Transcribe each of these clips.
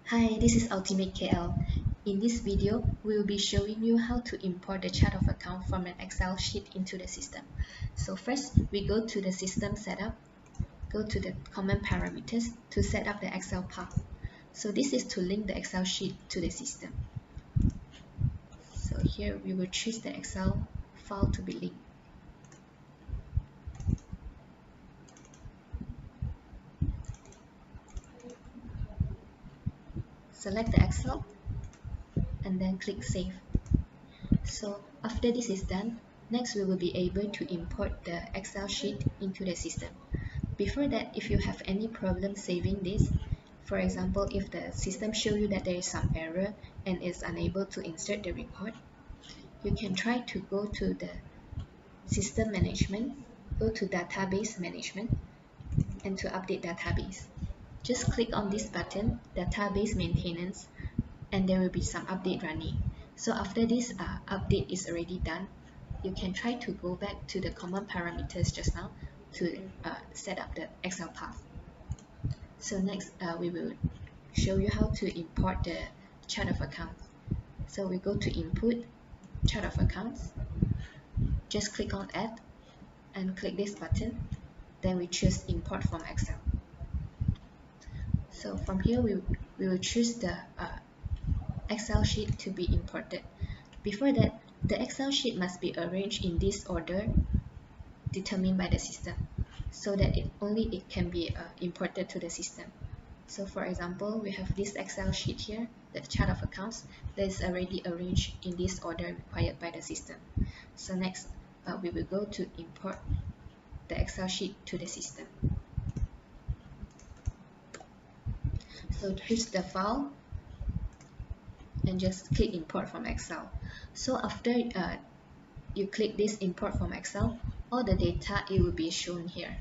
Hi, this is Ultimate KL. In this video, we will be showing you how to import the chart of account from an Excel sheet into the system. So first, we go to the system setup, go to the common parameters to set up the Excel path. So this is to link the Excel sheet to the system. So here we will choose the Excel file to be linked. Select the Excel and then click Save. So after this is done, next we will be able to import the Excel sheet into the system. Before that, if you have any problem saving this, for example, if the system shows you that there is some error and is unable to insert the report, you can try to go to the System Management, go to Database Management, and to update database. Just click on this button, Database Maintenance, and there will be some update running. So after this update is already done, you can try to go back to the common parameters just now to set up the Excel path. So next, we will show you how to import the chart of accounts. So we go to Input, Chart of Accounts. Just click on Add and click this button. Then we choose Import from Excel. So from here, we will choose the Excel sheet to be imported. Before that, the Excel sheet must be arranged in this order determined by the system so that it can be imported to the system. So for example, we have this Excel sheet here, the chart of accounts, that is already arranged in this order required by the system. So next, we will go to import the Excel sheet to the system. So choose the file and just click import from Excel. So after you click this import from Excel, all the data, it will be shown here.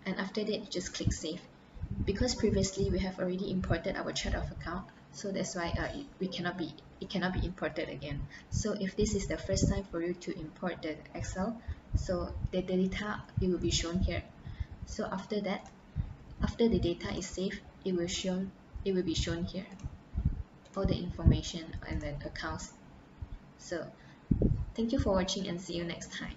And after that, you just click save. Because previously we have already imported our chart of account, so that's why it cannot be imported again. So if this is the first time for you to import the Excel, so the data, it will be shown here. So after that, after the data is saved, it will be shown here, all the information and the accounts. So thank you for watching and see you next time.